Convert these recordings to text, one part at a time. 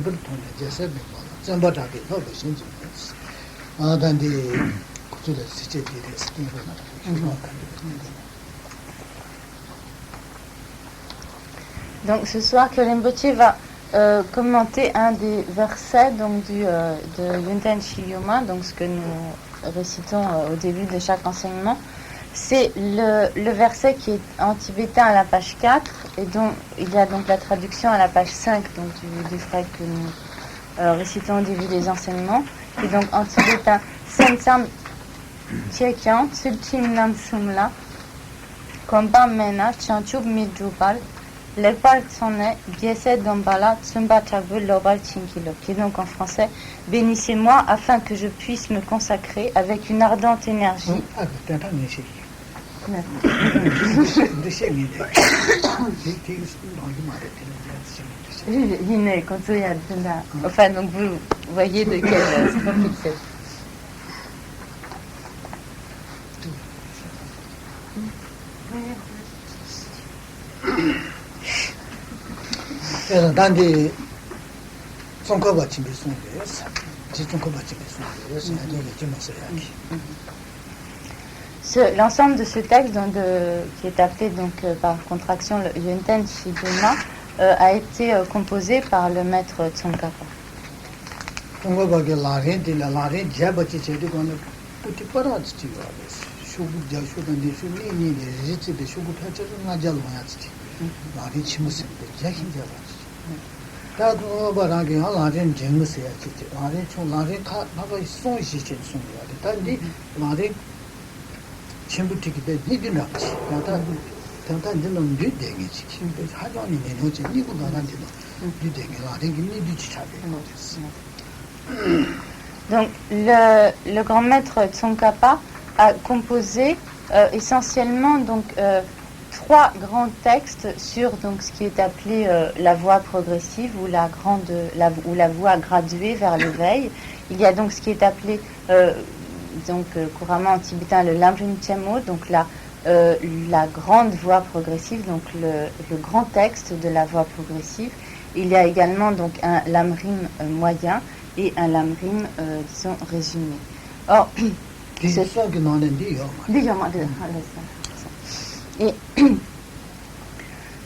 tibur tone jese me bola zamba ta ke no be shin ji dan di kutu de siche di de skin na Donc ce soir, Karim Botier va commenter un des versets donc, de Yunten Shiyoma, donc ce que nous récitons au début de chaque enseignement. C'est le verset qui est en tibétain à la page 4 et dont il y a donc la traduction à la page 5 donc, du frère que nous récitons au début des enseignements. Et donc en tibétain, Sensam Tiekian, Tsulchim Nam Sumla, Kompa Mena, Chanchub Midjupal, Lepal Tsone, Gieset Gambala, Tsumba Tabu, Lobal Chinkilo. Qui est donc en français, bénissez-moi afin que je puisse me consacrer avec une ardente énergie. Enfin, donc vous voyez de quel topic c'est. 단지 송거가 L'ensemble de ce texte donc, qui est appelé donc, par contraction le Yunten Shiyoma a été composé par le maître Tsongkhapa. Donc le grand maître Tsongkhapa a composé essentiellement donc trois grands textes sur donc ce qui est appelé la voie progressive ou la voie graduée vers l'éveil. Il y a donc ce qui est appelé couramment en tibétain le Lamrim Chemo, donc la grande voie progressive, donc le grand texte de la voie progressive. Il y a également donc un Lamrim moyen et un Lamrim disons résumé. Or et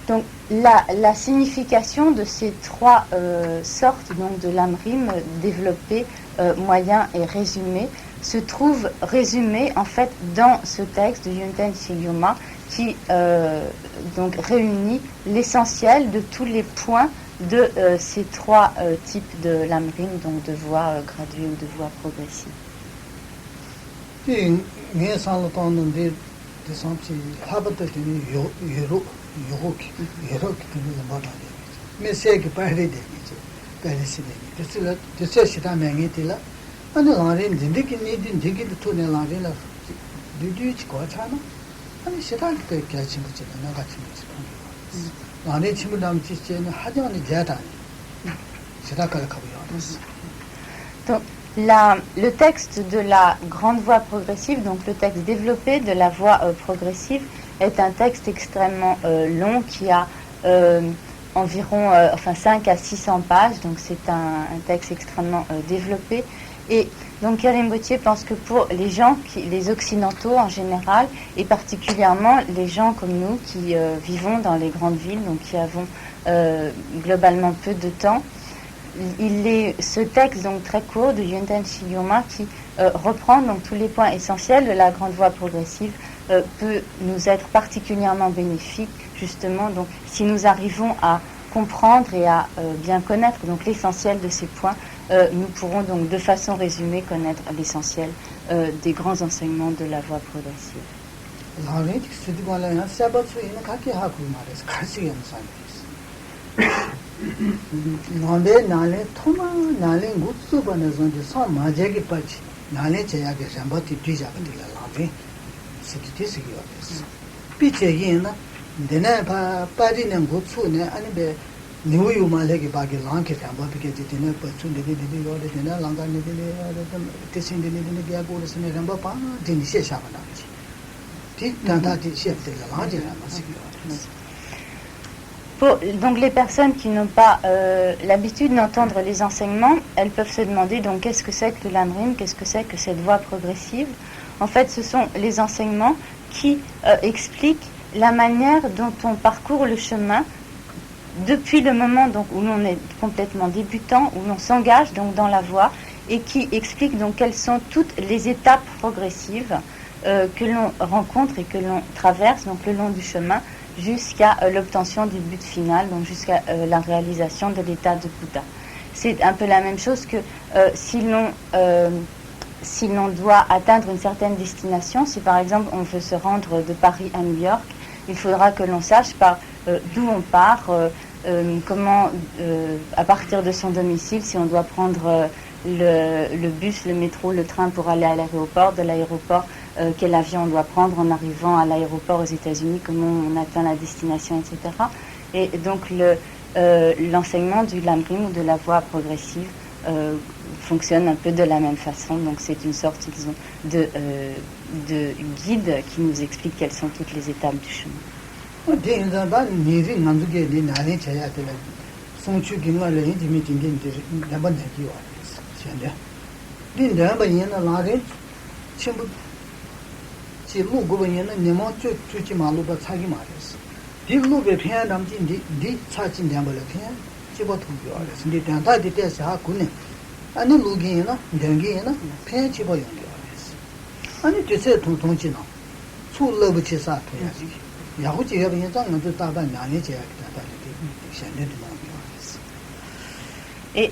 donc la signification de ces trois sortes donc de Lamrim développé, moyen et résumé se trouve résumé en fait dans ce texte de Yunten Shiyoma qui donc réunit l'essentiel de tous les points de ces trois types de Lamrim, donc de voie graduée ou de voie progressive. Donc, le texte de la grande voie progressive, donc le texte développé de la voie progressive, est un texte extrêmement long qui a environ 5 à 600 pages, donc c'est un texte extrêmement développé. Et donc Karim Botier pense que pour les gens, les occidentaux en général, et particulièrement les gens comme nous qui vivons dans les grandes villes, donc qui avons globalement peu de temps, ce texte donc très court de Yunten Shiyoma qui reprend donc tous les points essentiels de la grande voie progressive peut nous être particulièrement bénéfique justement donc si nous arrivons à comprendre et à bien connaître donc l'essentiel de ces points, nous pourrons donc de façon résumée connaître l'essentiel des grands enseignements de la voie progressive. Donc les personnes qui n'ont pas l'habitude d'entendre les enseignements, elles peuvent se demander donc qu'est-ce que c'est que le Lamrim, qu'est-ce que c'est que cette voie progressive. En fait, ce sont les enseignements qui expliquent la manière dont on parcourt le chemin depuis le moment donc, où l'on est complètement débutant, où l'on s'engage donc dans la voie, et qui expliquent donc quelles sont toutes les étapes progressives que l'on rencontre et que l'on traverse donc le long du chemin jusqu'à l'obtention du but final, donc jusqu'à la réalisation de l'état de Bouddha. C'est un peu la même chose que si l'on doit atteindre une certaine destination, si par exemple on veut se rendre de Paris à New York, il faudra que l'on sache par d'où on part, comment, à partir de son domicile, si on doit prendre le bus, le métro, le train pour aller à l'aéroport, de l'aéroport, quel avion on doit prendre en arrivant à l'aéroport aux États-Unis, comment on atteint la destination, etc. Et donc l'enseignement du Lamrim ou de la voie progressive fonctionne un peu de la même façon. Donc c'est une sorte, disons, de guide qui nous explique quelles sont toutes les étapes du chemin. Et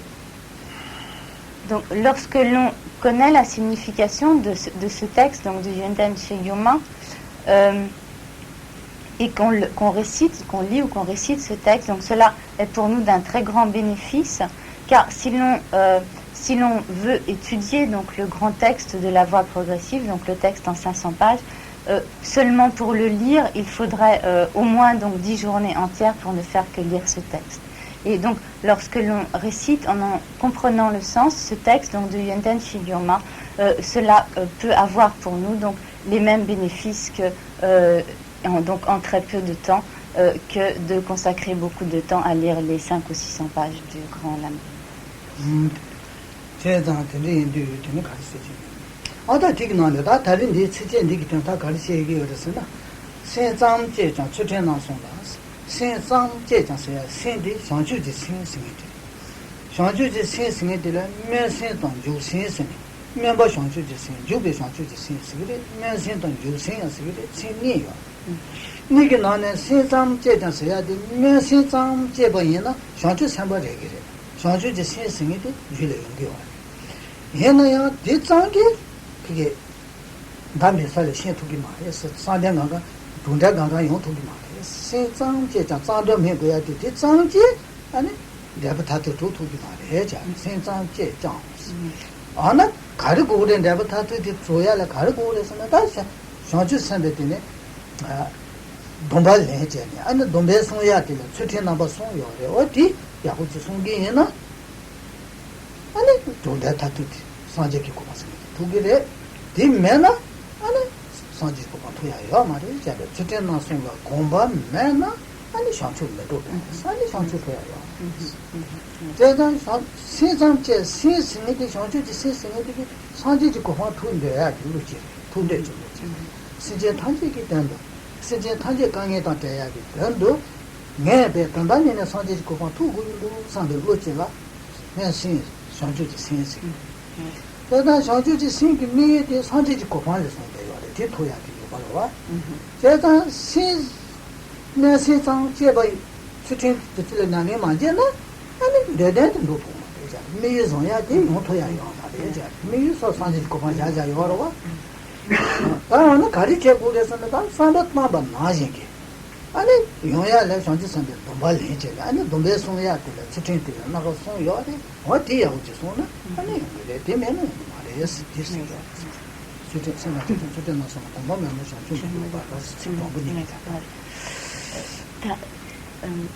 donc, lorsque l'on connaît la signification de ce texte, donc du Yonten Shegyoma, et qu'on récite, qu'on lit ou qu'on récite ce texte, donc cela est pour nous d'un très grand bénéfice, car si l'on veut étudier donc le grand texte de la voie progressive, donc le texte en 500 pages, seulement pour le lire, il faudrait au moins donc 10 journées entières pour ne faire que lire ce texte. Et donc, lorsque l'on récite en comprenant le sens, ce texte donc de Yonten Shegyoma, cela peut avoir pour nous donc les mêmes bénéfices que donc en très peu de temps que de consacrer beaucoup de temps à lire les 500 ou 600 pages du Grand Lamrim.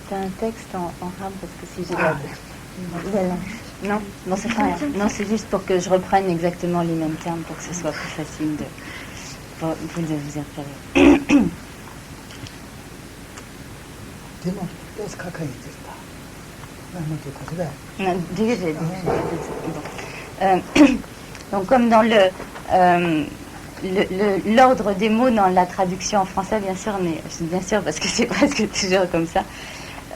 T'as un texte en rame parce que si j'ai non, c'est pas rien. Non, c'est juste pour que je reprenne exactement les mêmes termes pour que ce soit plus facile de vous y référer. 그래서 가까이 있다. 나는 또 가져가. Donc comme dans l'ordre des mots dans la traduction en français, bien sûr parce que c'est presque toujours comme ça,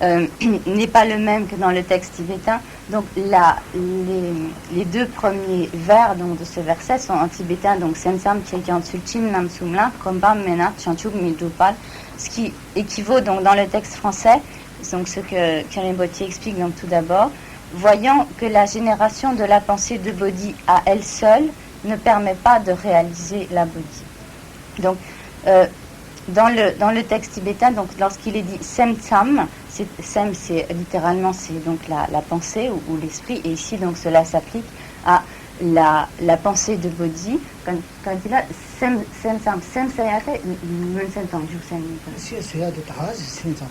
n'est pas le même que dans le texte tibétain. Donc les deux premiers vers donc, de ce verset sont en tibétain, donc Sensam Chekyan Tsulchim Nam Sumla Kombam Mena Chanchuk Midupal, ce qui équivaut donc dans le texte français, donc ce que Karimbotti explique donc tout d'abord, voyant que la génération de la pensée de Bodhi à elle seule ne permet pas de réaliser la Bodhi. Donc, dans le texte tibétain, donc lorsqu'il est dit Sem Tsam, Sem c'est littéralement c'est donc la pensée ou l'esprit, et ici donc cela s'applique à la pensée de Bodhi. Quand il dit là Sem Tsam, Sem Sayate, Munsen Tang, Jusen. C'est de Taz, c'est ça.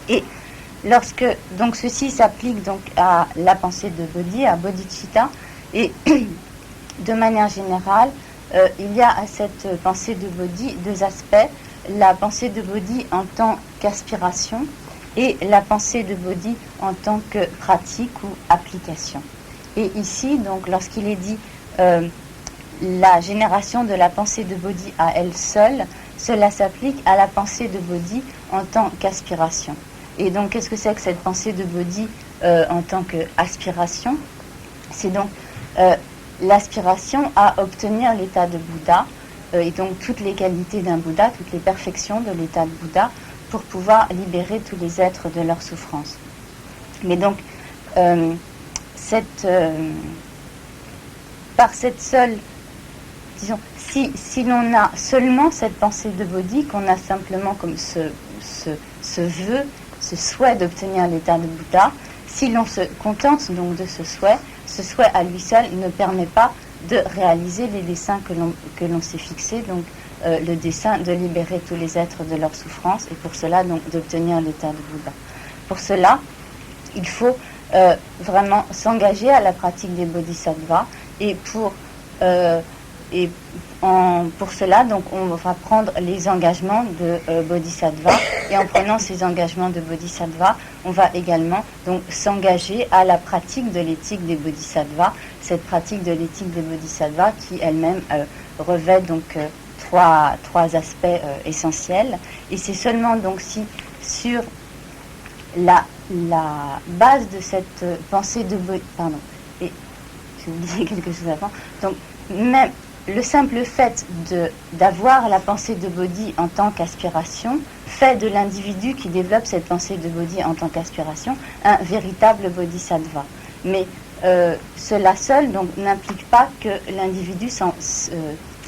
Et lorsque donc ceci s'applique donc à la pensée de Bodhi, à Bodhicitta, et de manière générale, il y a à cette pensée de Bodhi deux aspects: la pensée de Bodhi en tant qu'aspiration et la pensée de Bodhi en tant que pratique ou application. Et ici, donc, lorsqu'il est dit la génération de la pensée de Bodhi à elle seule, cela s'applique à la pensée de Bodhi en tant qu'aspiration. Et donc, qu'est-ce que c'est que cette pensée de Bodhi en tant qu'aspiration? C'est donc l'aspiration à obtenir l'état de Bouddha, et donc toutes les qualités d'un Bouddha, toutes les perfections de l'état de Bouddha, pour pouvoir libérer tous les êtres de leur souffrance. Mais donc, par cette seule, disons, si l'on a seulement cette pensée de Bodhi, qu'on a simplement comme ce vœu, ce souhait d'obtenir l'état de Bouddha, si l'on se contente donc de ce souhait à lui seul ne permet pas de réaliser les desseins que l'on s'est fixés, donc le dessein de libérer tous les êtres de leur souffrance, et pour cela donc d'obtenir l'état de Bouddha. Pour cela, il faut vraiment s'engager à la pratique des bodhisattvas, et pour cela, donc, on va prendre les engagements de bodhisattva, et en prenant ces engagements de bodhisattva, on va également donc s'engager à la pratique de l'éthique des bodhisattvas, cette pratique de l'éthique des bodhisattvas qui elle-même revêt donc trois aspects essentiels. Et c'est seulement donc si sur la base de cette pensée de Bodhi, pardon, et j'ai oublié quelque chose avant, donc même le simple fait d'avoir la pensée de Bodhi en tant qu'aspiration fait de l'individu qui développe cette pensée de Bodhi en tant qu'aspiration un véritable bodhisattva. Mais cela seul donc n'implique pas que l'individu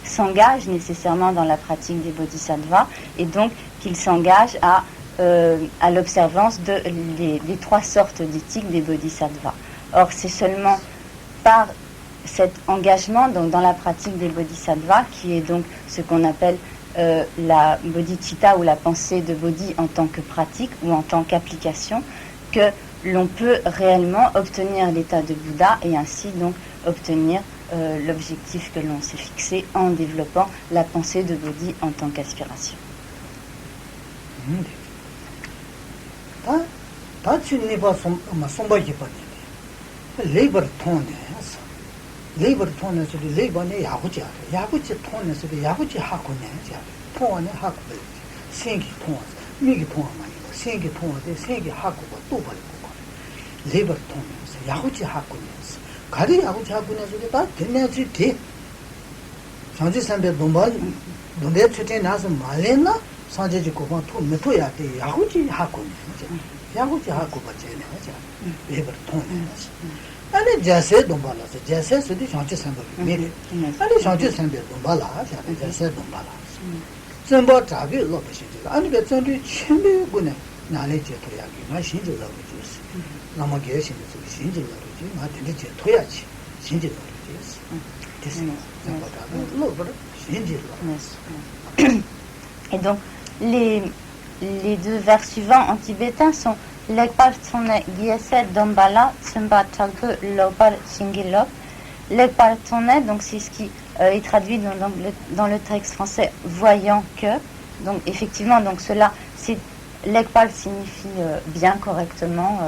s'engage nécessairement dans la pratique des bodhisattvas, et donc qu'il s'engage à l'observance des trois sortes d'éthique des bodhisattvas. Or, c'est seulement par cet engagement donc, dans la pratique des bodhisattvas, qui est donc ce qu'on appelle la bodhicitta ou la pensée de Bodhi en tant que pratique ou en tant qu'application, que l'on peut réellement obtenir l'état de Bouddha et ainsi donc obtenir l'objectif que l'on s'est fixé en développant la pensée de Bodhi en tant qu'aspiration. 레이버 톤에서 레이버네 야구지 톤에서 야구지 하고네 톤에 하고 생기 톤 미기 톤만 생기 톤에 생기 하고 또 버리고 레이버 톤에서 야구지 하고네서 가리 야구지 하고네서 다 되네지 돼 상지 선배 논대 최대 나서 말했나 상제지 고만 톤 메토야 돼 야구지 하고네 야구지 하고 버제네 레이버 톤에서 아니 자세 동발라서 자세 수디 상치 선배 미리 아니 상치 선배 동발라 자세 동발라 전부 자비 로버시지 아니 그 전에 천배군에 나래 제토야기 나 신주라고 주스 나마 계신데 신주라고 주지 나 되게 제토야지 신주라고 주스 됐어 전부 로버 신주라고. Et donc les deux vers suivants en tibétain sont Lekpar Tsone Gyese Dombala Tsumba Chalpe Lopar Shingilop. Lekpar Tsone, donc c'est ce qui il traduit dans le texte français voyant que. Donc effectivement, donc cela, c'est Lekpal signifie bien, correctement,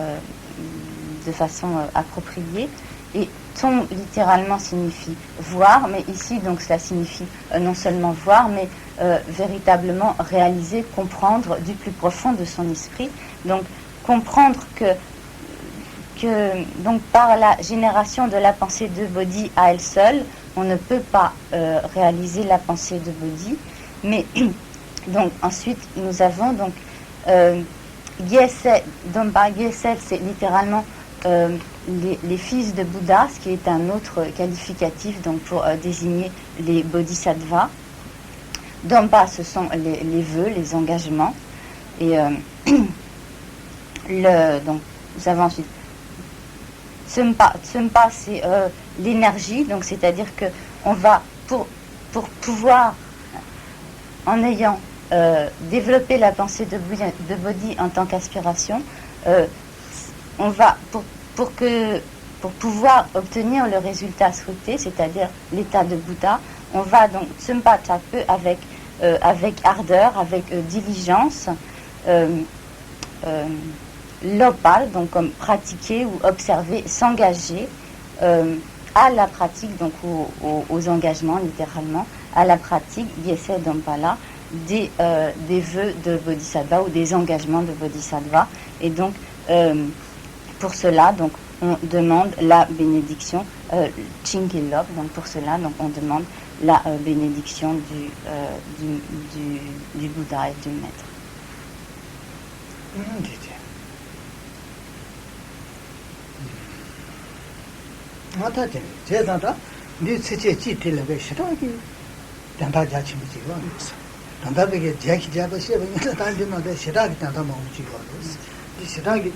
de façon appropriée. Et ton littéralement signifie voir, mais ici donc cela signifie non seulement voir, mais véritablement réaliser, comprendre du plus profond de son esprit. Donc comprendre que donc par la génération de la pensée de Bodhi à elle seule, on ne peut pas réaliser la pensée de Bodhi. Mais donc ensuite nous avons donc Gyesel, Dompa Gyesel, c'est littéralement les fils de Bouddha, ce qui est un autre qualificatif donc pour désigner les bodhisattvas. Dompa, ce sont les vœux, les engagements. Et donc nous avons ensuite Tsumpa, c'est l'énergie, donc c'est-à-dire que on va pour pouvoir, en ayant développé la pensée de Bodhi en tant qu'aspiration, on va pour pouvoir obtenir le résultat souhaité, c'est-à-dire l'état de Bouddha, on va donc Tsumpa Tape avec ardeur, avec diligence. Lopal, donc comme pratiquer ou observer, s'engager à la pratique, donc aux engagements littéralement, à la pratique, Gyesel Dompala, des vœux de Bodhisattva ou des engagements de Bodhisattva. Et donc, pour cela, donc, on demande la bénédiction, Chinkilop, donc pour cela, donc, on demande la bénédiction du Bouddha et du Maître. 마타데 제자다 네 세체 지텔레베 시라기 단다자 침지가 있어. 단다베게 제기 잡아 시베는 단디노데 시라기 단다 먹지가 있어. 이 시라기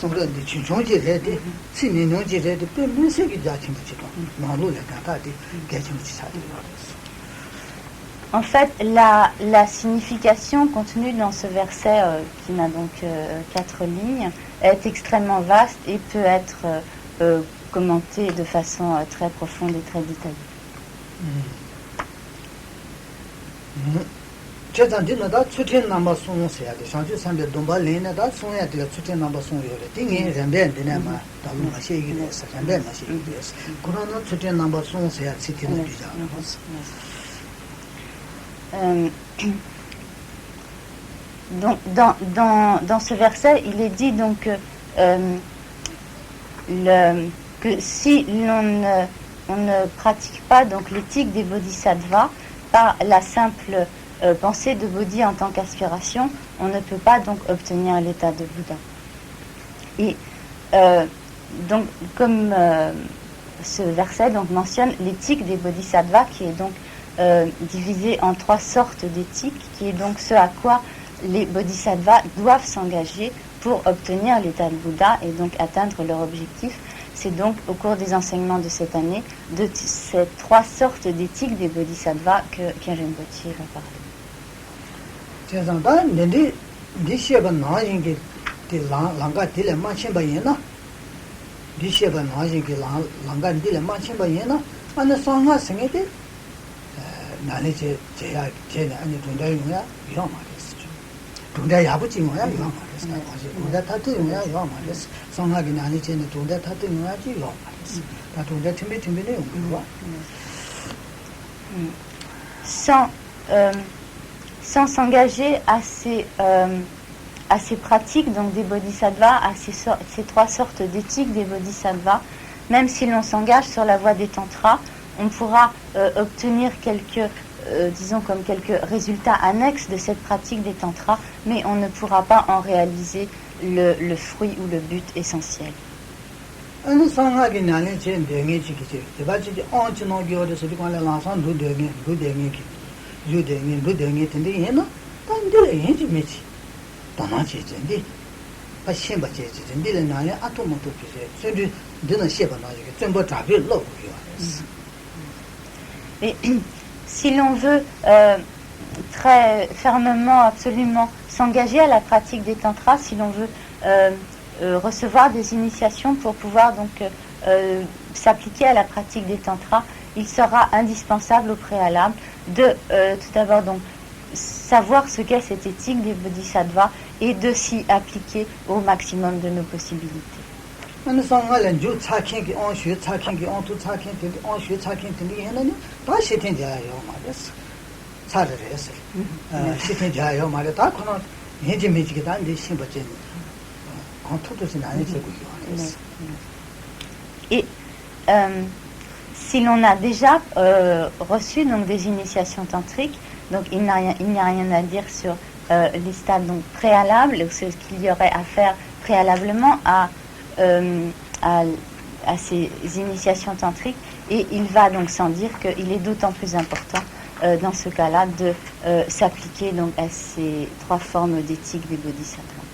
소그런데 중종지레데 신민용지레데 빼면세기 자침지가 마루레 단다디 개침지 사디가 있어. En fait, la signification contenue dans ce verset, qui n'a donc 4 lignes, est extrêmement vaste et peut être commentée de façon très profonde et très détaillée. Donc, dans ce verset, il est dit donc que si on ne pratique pas donc l'éthique des bodhisattvas par la simple pensée de Bodhi en tant qu'aspiration, on ne peut pas donc obtenir l'état de Bouddha. Et donc, comme ce verset donc mentionne l'éthique des bodhisattvas, qui est donc divisé en 3 sortes d'éthique, qui est donc ce à quoi les bodhisattvas doivent s'engager pour obtenir l'état de Bouddha et donc atteindre leur objectif. C'est donc au cours des enseignements de cette année de ces 3 sortes d'éthique des bodhisattvas que Rinpoche va parler. Sans s'engager à ces pratiques donc des bodhisattvas, à ces 3 sortes d'éthiques des bodhisattvas, même si l'on s'engage sur la voie des tantras, on pourra obtenir quelques résultats annexes de cette pratique des tantras, mais on ne pourra pas en réaliser le fruit ou le but essentiel. Et si l'on veut très fermement, absolument s'engager à la pratique des tantras, si l'on veut recevoir des initiations pour pouvoir donc s'appliquer à la pratique des tantras, il sera indispensable au préalable de tout d'abord donc savoir ce qu'est cette éthique des bodhisattvas et de s'y appliquer au maximum de nos possibilités. Et si l'on a déjà reçu donc des initiations tantriques, donc il n'y a rien à dire sur les stades donc préalables, ce qu'il y aurait à faire préalablement à ces initiations tantriques, et il va donc sans dire qu'il est d'autant plus important dans ce cas-là de s'appliquer donc à ces trois formes d'éthique des bodhisattvas.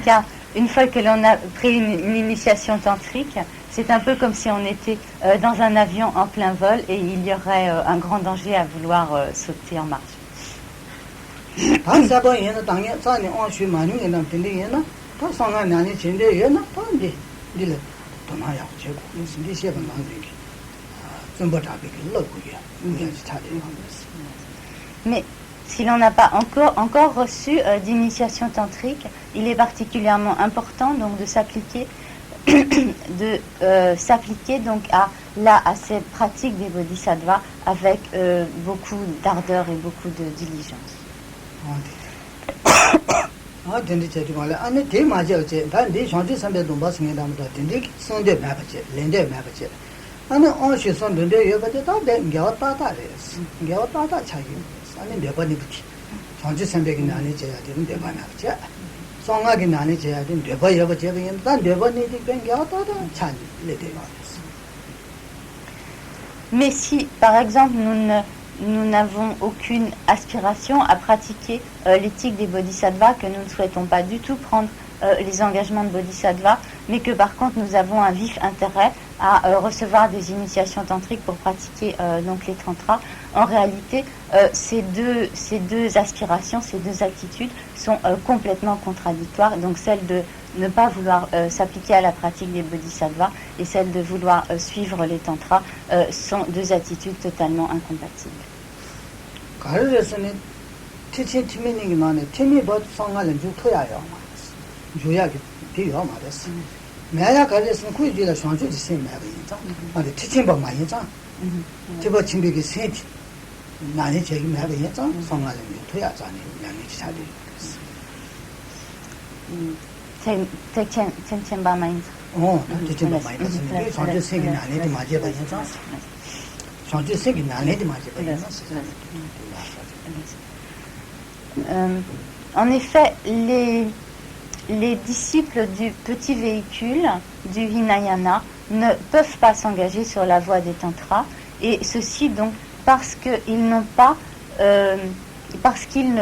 Car une fois que l'on a pris une initiation tantrique, c'est un peu comme si on était dans un avion en plein vol et il y aurait un grand danger à vouloir sauter en marche. Mais si l'on n'a pas encore reçu d'initiation tantrique, il est particulièrement important donc de s'appliquer donc à ces pratiques des bodhisattvas avec beaucoup d'ardeur et beaucoup de diligence. Mais si, par exemple, nous n'avons aucune aspiration à pratiquer l'éthique des bodhisattvas, que nous ne souhaitons pas du tout prendre les engagements de bodhisattva, mais que par contre nous avons un vif intérêt à recevoir des initiations tantriques pour pratiquer donc les tantras. En réalité, ces deux aspirations, ces deux attitudes sont complètement contradictoires. Donc celle de ne pas vouloir s'appliquer à la pratique des bodhisattvas et celle de vouloir suivre les tantras sont deux attitudes totalement incompatibles. En effet, les disciples du petit véhicule, du Hinayana, ne peuvent pas s'engager sur la voie des tantras, et ceci donc parce qu'ils ne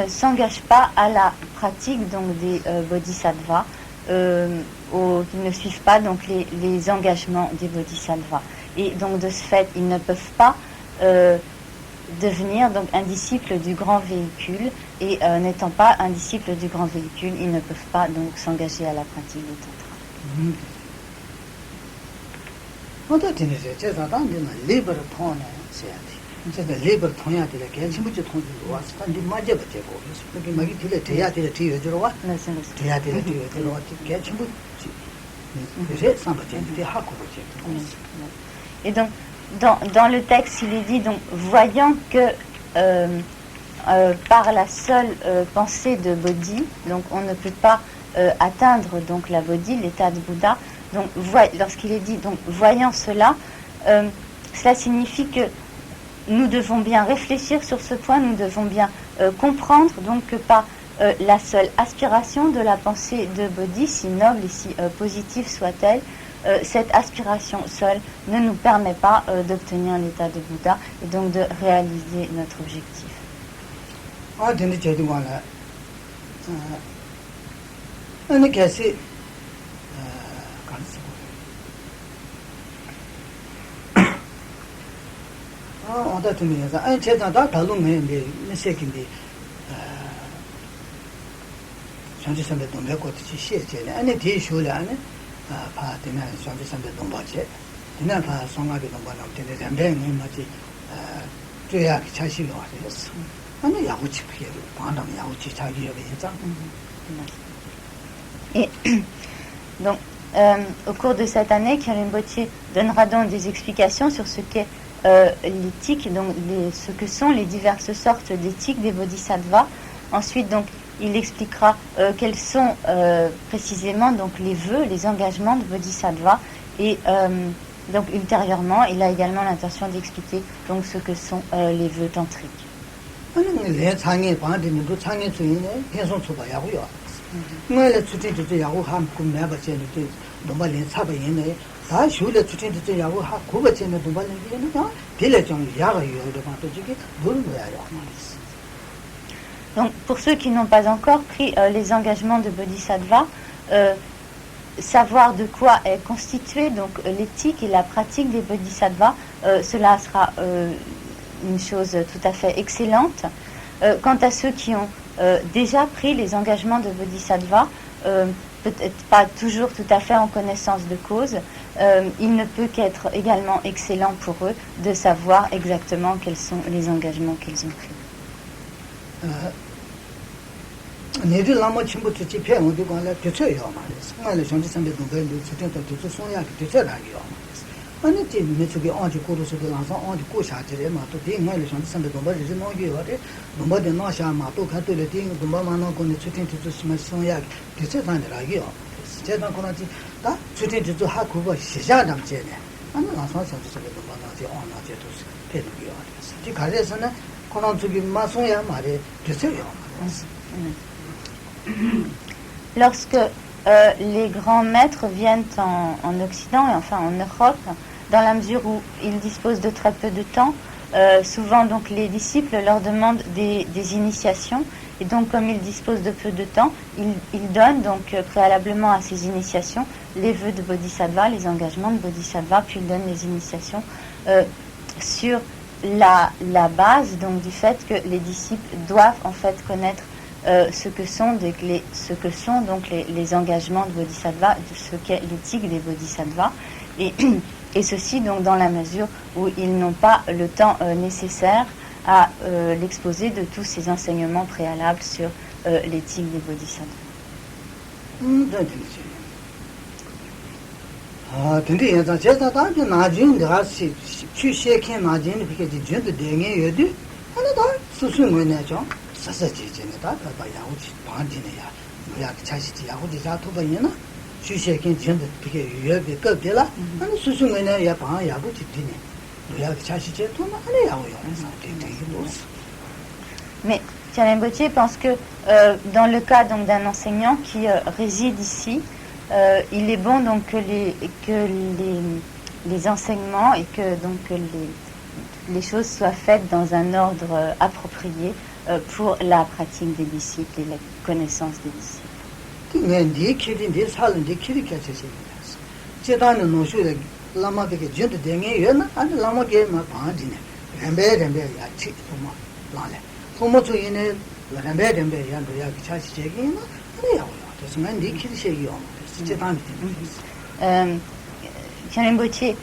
s'engagent pas à la pratique donc des bodhisattvas, qu'ils ne suivent pas donc les engagements des bodhisattvas, et donc de ce fait ils ne peuvent pas devenir donc un disciple du grand véhicule, et n'étant pas un disciple du grand véhicule, ils ne peuvent pas donc s'engager à la pratique des tantras. Et donc dans le texte il est dit donc voyant que par la seule pensée de Bodhi, donc on ne peut pas atteindre donc la Bodhi, l'état de Bouddha. Donc lorsqu'il est dit donc voyant cela, cela signifie que nous devons bien réfléchir sur ce point, nous devons bien comprendre donc que par la seule aspiration de la pensée de Bodhi, si noble et si positive soit-elle, cette aspiration seule ne nous permet pas d'obtenir l'état de Bouddha et donc de réaliser notre objectif. on a tout mis ça. Un tiers dans ta talon, mais c'est qui dit. Change some de tomber côté chier, un été chaud là, pas de même, change some de tomber. Il n'a pas son mari dans bon homme, il est bien, il m'a dit, tu es à Chachi, on est à Uchi, pendant Yaouchi Chagi. Et donc, au cours de cette année, Karen Bottier donnera donc des explications sur ce qu'est l'éthique, donc ce que sont les diverses sortes d'éthique des bodhisattvas. Ensuite, donc, il expliquera quels sont précisément donc les vœux, les engagements de bodhisattva. Et donc, ultérieurement, il a également l'intention d'expliquer donc ce que sont les vœux tantriques. Donc, pour ceux qui n'ont pas encore pris les engagements de bodhisattva, savoir de quoi est constituée donc l'éthique et la pratique des bodhisattvas, cela sera une chose tout à fait excellente. Quant à ceux qui ont déjà pris les engagements de bodhisattva, peut-être pas toujours tout à fait en connaissance de cause, il ne peut qu'être également excellent pour eux de savoir exactement quels sont les engagements qu'ils ont pris. Lorsque les grands maîtres viennent en Occident et enfin en Europe, dans la mesure où ils disposent de très peu de temps, souvent donc les disciples leur demandent des initiations, et donc comme ils disposent de peu de temps, ils donnent donc préalablement à ces initiations les vœux de bodhisattva, les engagements de bodhisattva, puis ils donnent les initiations sur la base donc du fait que les disciples doivent en fait connaître ce que sont donc les engagements de bodhisattva, ce qu'est l'éthique des bodhisattvas, et ceci donc dans la mesure où ils n'ont pas le temps nécessaire à l'exposer de tous ces enseignements préalables sur l'éthique des bodhisattvas. Mais Karen Bottier pense que dans le cas donc d'un enseignant qui réside ici, il est bon donc que les enseignements et que donc les choses soient faites dans un ordre approprié pour la pratique des disciples et la connaissance des disciples. Karen Bottier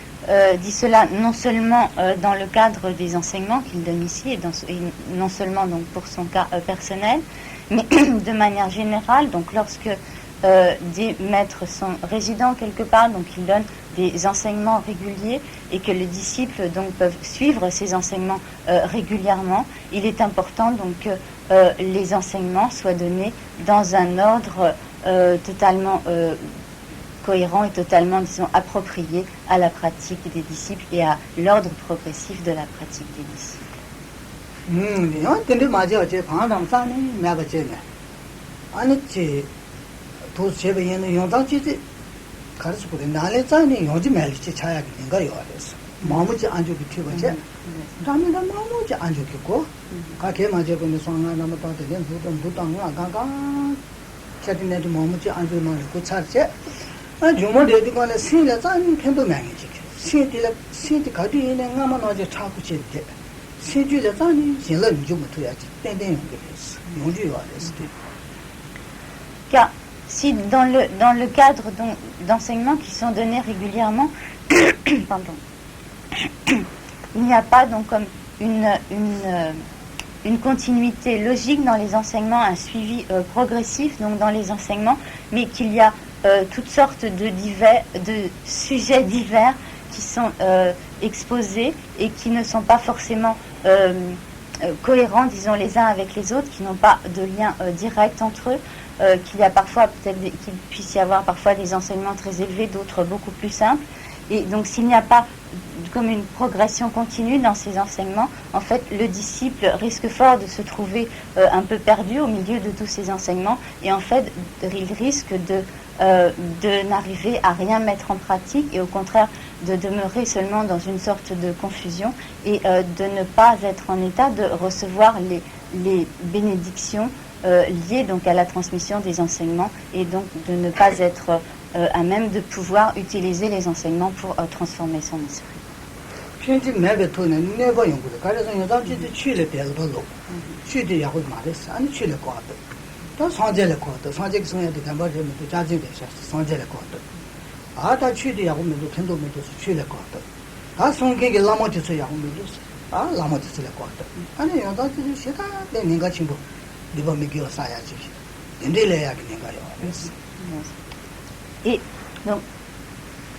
dit cela non seulement dans le cadre des enseignements qu'il donne ici, et non seulement donc pour son cas personnel, mais de manière générale, donc lorsque des maîtres sont résidents quelque part, donc ils donnent des enseignements réguliers et que les disciples donc peuvent suivre ces enseignements régulièrement, il est important donc que les enseignements soient donnés dans un ordre totalement cohérent et totalement, disons, approprié à la pratique des disciples et à l'ordre progressif de la pratique des disciples. 신디 가디네 나만어제 차고치데 신주에 자니 신을 좀 못해야지 땡땡 그랬어 용주요 알았어. Car si dans le cadre d'enseignements qui sont donnés régulièrement, pardon, il n'y a pas donc comme une continuité logique dans les enseignements, un suivi progressif donc dans les enseignements, mais qu'il y a toutes sortes de sujets divers qui sont exposés et qui ne sont pas forcément cohérents, disons, les uns avec les autres, qui n'ont pas de lien direct entre eux, qu'il y a parfois qu'il puisse y avoir parfois des enseignements très élevés, d'autres beaucoup plus simples. Et donc s'il n'y a pas comme une progression continue dans ces enseignements, en fait le disciple risque fort de se trouver un peu perdu au milieu de tous ces enseignements, et en fait il risque de n'arriver à rien mettre en pratique, et au contraire de demeurer seulement dans une sorte de confusion, et de ne pas être en état de recevoir les bénédictions liées donc à la transmission des enseignements, et donc de ne pas être à même de pouvoir utiliser les enseignements pour transformer son esprit. 편지 매베토는 네버 연구를 가려서 여자들이 취를 배우도록 취도 야고 말했어. 아니 취를 거도. 또 성제를 거도. 성제 성에도 담바르면 또 자진돼 있었어. 성제를 거도. 아다 취도 야고 면도 편도면도 취를 거도. 다 성계게 라모지서 야고 면도 아 라모지서 거도. 아니 여자들이 시다 내 내가 친구 네버 미기어 사야지. 인들래야 내가요. 그랬어. Et donc,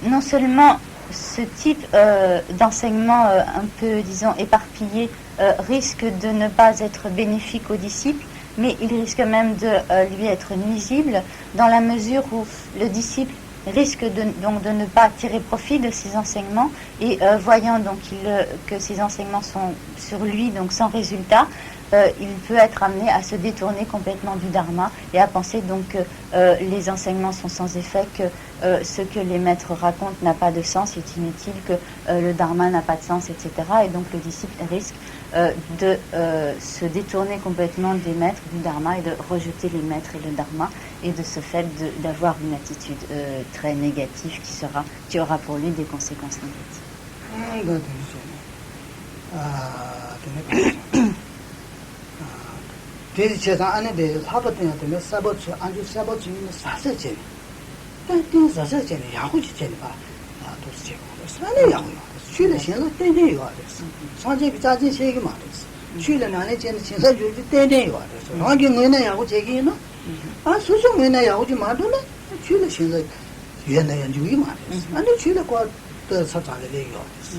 non seulement ce type d'enseignement un peu, disons, éparpillé risque de ne pas être bénéfique aux disciples, mais il risque même de lui être nuisible, dans la mesure où le disciple risque donc de ne pas tirer profit de ces enseignements, et voyant donc que ces enseignements sont sur lui donc sans résultat, il peut être amené à se détourner complètement du dharma et à penser donc que les enseignements sont sans effet, que ce que les maîtres racontent n'a pas de sens, est inutile, que le dharma n'a pas de sens, etc. Et donc le disciple risque de se détourner complètement des maîtres, du dharma, et de rejeter les maîtres et le dharma, et de ce fait d'avoir une attitude très négative qui aura pour lui des conséquences négatives. 대지 제가 안에 사버든요. 때문에 사버츠 안주 사버츠는 사세제.但사세제 야구지 제가 도스 제가 사네 야구요. 취를 신을 때네 요아です. 상제비 자진 세기 말です. 취를 안에 제는 신사 주지 때네 요아です. 나게 뭐나 야구 제기는 아 소소 뭐나 야구지 말도네. 취를 신을原来주기 말です. 아니 취를 거더 사자를 요아です.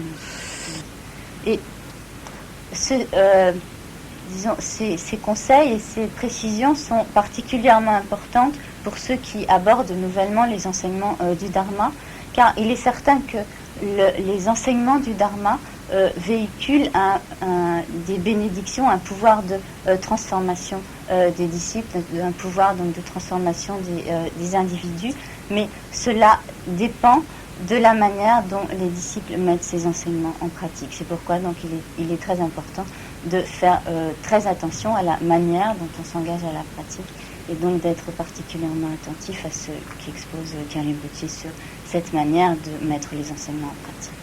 Et disons, ces conseils et ces précisions sont particulièrement importantes pour ceux qui abordent nouvellement les enseignements du Dharma, car il est certain que les enseignements du Dharma véhiculent des bénédictions, un pouvoir de transformation des disciples, un pouvoir donc de transformation des individus, mais cela dépend de la manière dont les disciples mettent ces enseignements en pratique. C'est pourquoi donc il est très important de faire très attention à la manière dont on s'engage à la pratique, et donc d'être particulièrement attentif à ce qu'expose Khyalme Rinpoché sur cette manière de mettre les enseignements en pratique.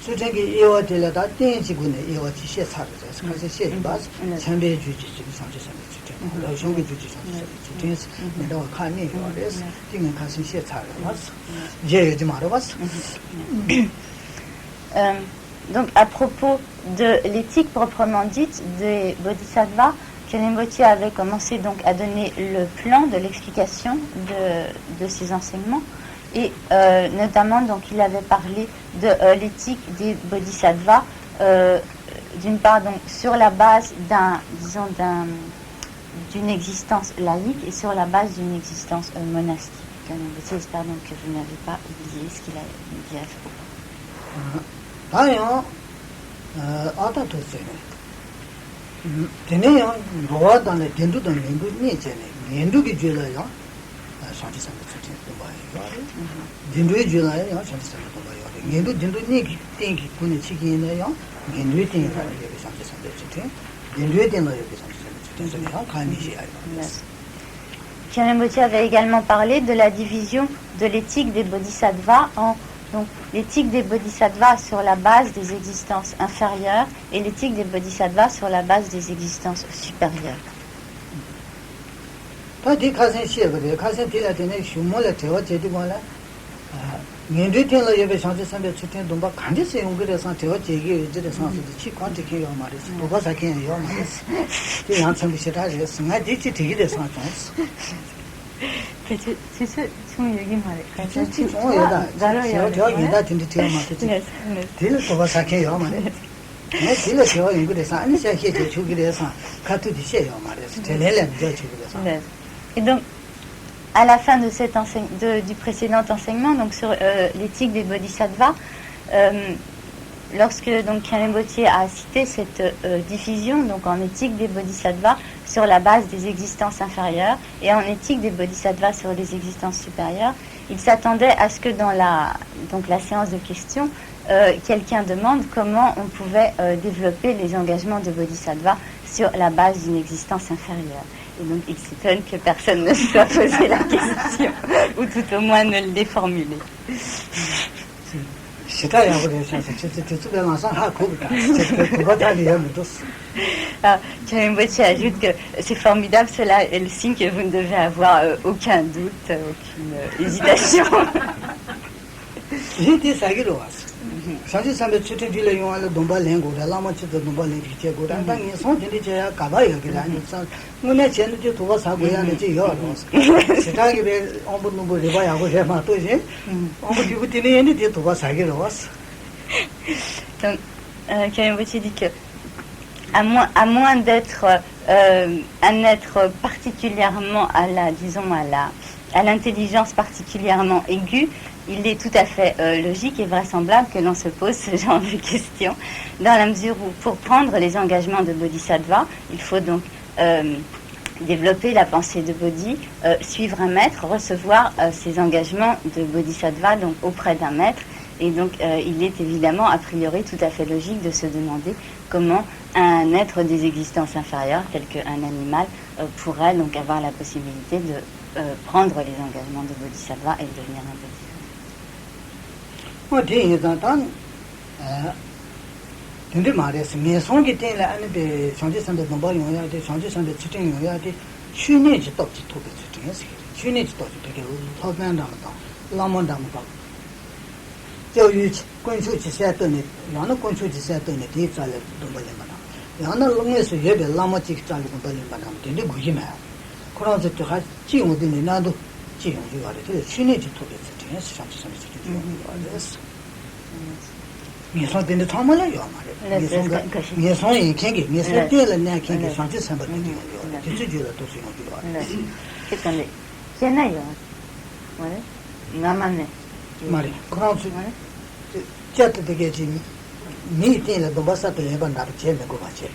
수정기 이어들려다 땡지군에 이어지 시사를 해서 그래서 시바스 참배 주지 지금 상주선에 주죠. 형기 주지 상주선에 내가 칸이 그래서 지금 가서 시사를 봤어. 이제 요즘 알아봤어. Donc à propos de l'éthique proprement dite des bodhisattvas, Khyalme Rinpoché avait commencé donc à donner le plan de l'explication de ces enseignements. Et notamment, donc, il avait parlé de l'éthique des bodhisattvas, d'une part donc sur la base d'une existence laïque et sur la base d'une existence monastique. J'espère donc que vous n'avez pas oublié ce qu'il a dit à ce propos. 다요. 아다토세네. 되네요. 로아단에 된두던 멘두 니제네. 멘두기 죄라요. shanti sambe tsutin dumba yore dindu jula ya shanti sambe dumba yore ngendu dindu ni tengi kune chigi ne ya ngendu tengi la yore shanti sambe tsutin dindu tengi la yore shanti sambe tsutin so ya kani shi ayo. Khyalen Rinpoche avait également parlé de la division de l'éthique des bodhisattvas en donc l'éthique des bodhisattvas sur la base des existences inférieures et l'éthique des bodhisattvas sur la base des existences supérieures. Di kasen shebe kasen tila tene shumola tewa chedi wala ngendu tenla yebe shanti sambe tsutin dumba kandi se yongre san tewa chegi yejre san su chi kwanti ke yo mare doba saken yo mare ti yang chambi shita je singa di chi tigi de san chons c'est 총 얘기 말해. chi chon yeda tewa yeda tindi tewa mate tila doba saken yo mare ne tila tewa yongre san ani sha he je chugire san katu di she yo mare telele je chugire san. Et donc, à la fin de du précédent enseignement, donc sur l'éthique des bodhisattvas, lorsque donc Khyalen Rinpoche a cité cette division, donc en éthique des bodhisattvas sur la base des existences inférieures et en éthique des bodhisattvas sur les existences supérieures, il s'attendait à ce que dans la séance de questions, quelqu'un demande comment on pouvait développer les engagements de bodhisattva sur la base d'une existence inférieure. Et donc il s'étonne que personne ne se soit posé la question, ou tout au moins ne l'ait formulée. Khyalen Rinpoche ajoute que c'est formidable, cela est le signe que vous ne devez avoir aucun doute, aucune hésitation. shanti sambe tsutin dile yongala domba lengo da lama chita domba lengi che go da ngi son jindi che ya kaba ya gila ni san ngune chen de to sa go ya ne che yo sita gi be ombu nu go riba ya go je ma to je ombu di bu tini ni de to sa gi ro was. Donc Khyalen Rinpoche dit que à moins d'être un être particulièrement à l'intelligence particulièrement aiguë, il est tout à fait logique et vraisemblable que l'on se pose ce genre de questions, dans la mesure où, pour prendre les engagements de bodhisattva, il faut donc développer la pensée de bodhi, suivre un maître, recevoir ces engagements de bodhisattva donc auprès d'un maître. Et donc, il est évidemment, a priori, tout à fait logique de se demander comment un être des existences inférieures, tel qu'un animal, pourrait donc avoir la possibilité de prendre les engagements de bodhisattva et de devenir un bodhisattva. Dindi mares, me songi ten la ane be shanti sambe domba yongya de shanti sambe tsutin yongya de chune ji top ji tobe tsutin yasi chune ji top ji tobe loban dam dam lamon dam dam jiao yu chi kun shu chi sa de ne yana kun shu chi sa de ne de za le domba le ma yana longye su ye be lama chi za le domba le ma dam dindi gu ji ma kuran zu ha ji yong de ne na do ji yong ji wa de chune ji tobe tsutin yasi shanti sambe tsutin yongya 미선 된데 참말이야 말이야. 미선 이 캔게 미선 때를 내 캔게 상태 선발 되는 거야. 뒤쪽으로 또 쓰는 거야. 네. 근데 괜찮아요. 뭐래? 나만네. 말이. 그럼 저 되게 지금 니 때를 도 봤다 해봐 나도 제일 거 같지.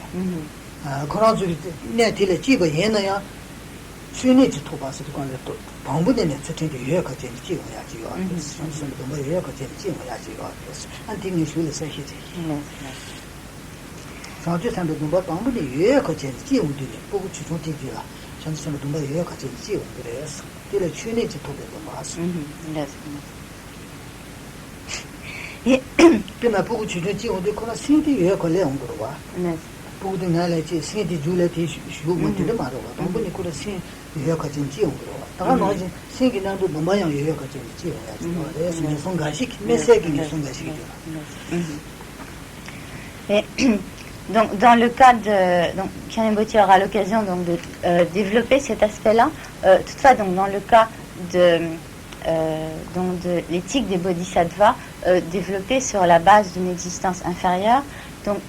그럼 내 뒤에 집어 얘는야. 춘이지 토바스 관련 또 방부되는 저쪽에 예약할 때 지원해야지요. 선생님도 뭐 예약할 때 지원해야지요. 안팀이 술에서 해지. 상주 산도 뭐 방부되 예약할 때 지원되네. 보고 주종되기라. 선생님도 뭐 예약할 때 지원 그래서. 뒤에 춘이지 토베도 맞어. 예. 그나 보고 주종 지원되 그나 신디 예약할 래 온 거로 와. 네. 보고도 나라지 신디 줄레티 쉬고 못들 말어. 방부니 그래 신 예약하지 지원 거로 와. 다가 뭐지 신기 나도 뭐마냥 예약하지 지원해야지. 그래서 손가시 메시지 손가시. Et donc, dans le cas de... Donc, Khyalen Rinpoche aura l'occasion donc, de développer cet aspect-là. Toutefois, donc, dans le cas de l'éthique des bodhisattvas, développée sur la base d'une existence inférieure, donc,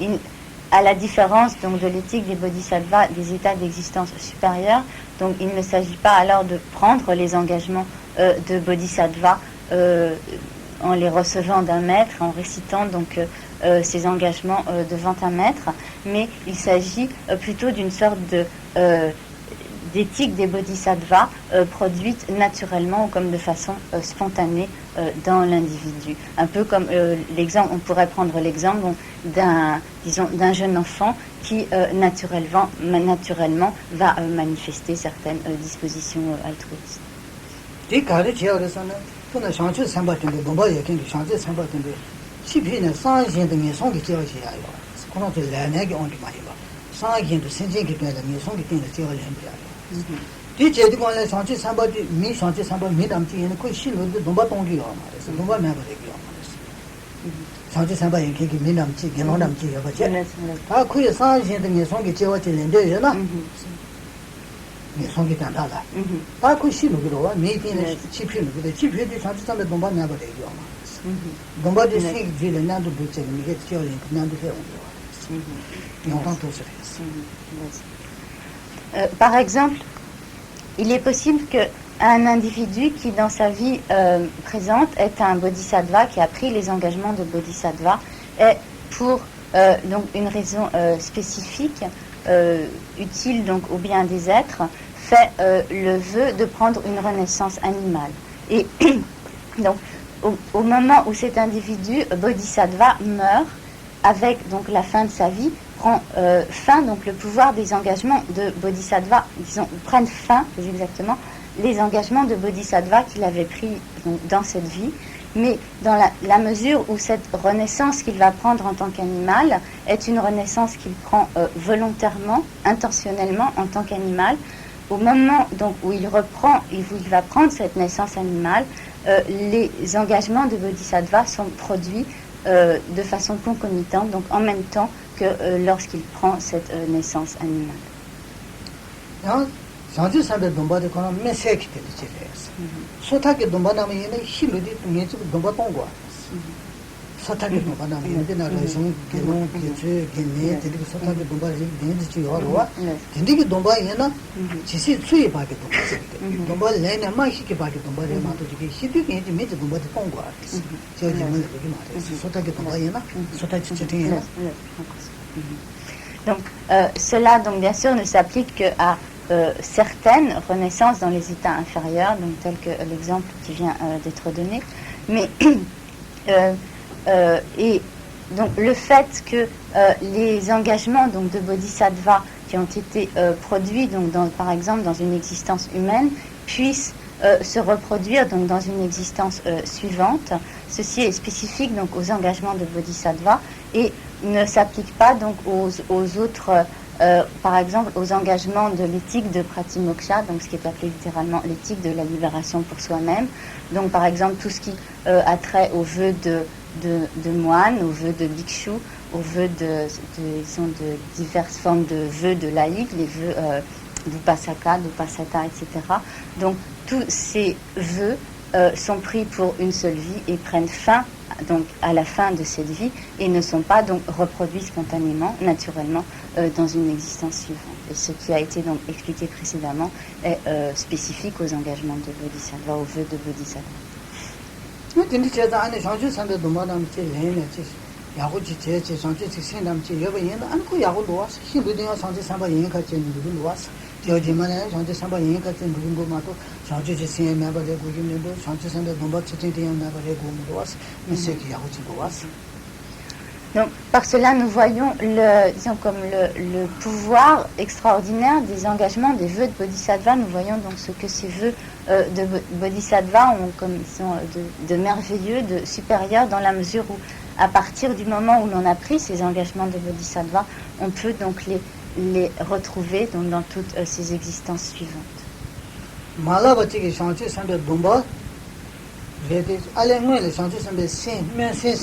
à la différence donc, de l'éthique des bodhisattvas des états d'existence supérieure, donc il ne s'agit pas alors de prendre les engagements de bodhisattva en les recevant d'un maître, en récitant donc ces engagements devant un maître, mais il s'agit plutôt d'une sorte d'éthique des bodhisattvas produite naturellement ou comme de façon spontanée dans l'individu. Un peu comme l'exemple, on pourrait prendre l'exemple d'un jeune enfant qui naturellement va manifester certaines dispositions altruistes. Par exemple, il est possible qu'un individu qui dans sa vie présente est un bodhisattva qui a pris les engagements de bodhisattva et pour donc une raison spécifique utile donc au bien des êtres fait le vœu de prendre une renaissance animale. Et donc au moment où cet individu bodhisattva meurt, avec donc la fin de sa vie, prend fin donc le pouvoir des engagements de bodhisattva, prennent fin plus exactement les engagements de bodhisattva qu'il avait pris donc, dans cette vie, mais dans la mesure où cette renaissance qu'il va prendre en tant qu'animal est une renaissance qu'il prend volontairement, intentionnellement en tant qu'animal, au moment donc où il va prendre cette naissance animale, les engagements de bodhisattva sont produits de façon concomitante, donc en même temps que lorsqu'il prend cette naissance animale. Donc cela donc bien sûr ne s'applique qu'à certaines renaissances dans les états inférieurs, donc tel que l'exemple qui vient d'être donné, mais et donc le fait que les engagements donc de bodhisattva qui ont été produits donc par exemple dans une existence humaine puissent se reproduire donc dans une existence suivante, ceci est spécifique donc aux engagements de bodhisattva et ne s'applique pas donc aux autres par exemple aux engagements de l'éthique de Pratimoksha, donc ce qui est appelé littéralement l'éthique de la libération pour soi-même. Donc par exemple tout ce qui a trait aux vœux de moines, aux vœux de bhikshu, aux vœux de diverses formes de vœux de laïcs, les vœux d'Upasaka, d'Upasata, etc. Donc tous ces vœux sont pris pour une seule vie et prennent fin donc à la fin de cette vie et ne sont pas donc reproduits spontanément, naturellement dans une existence suivante. Et ce qui a été donc expliqué précédemment est spécifique aux engagements de Bodhisattva, aux vœux de Bodhisattva. Donc, par cela, nous voyons le pouvoir extraordinaire des engagements, des vœux de Bodhisattva. Nous voyons donc ce que ces vœux de Bodhisattva ont comme ils sont de merveilleux, de supérieurs, dans la mesure où, à partir du moment où l'on a pris ces engagements de Bodhisattva, on peut donc les retrouver donc, dans toutes ces existences suivantes. Malabati ki shanti sambe dumba, allez moi le shanti sambe sen, men sen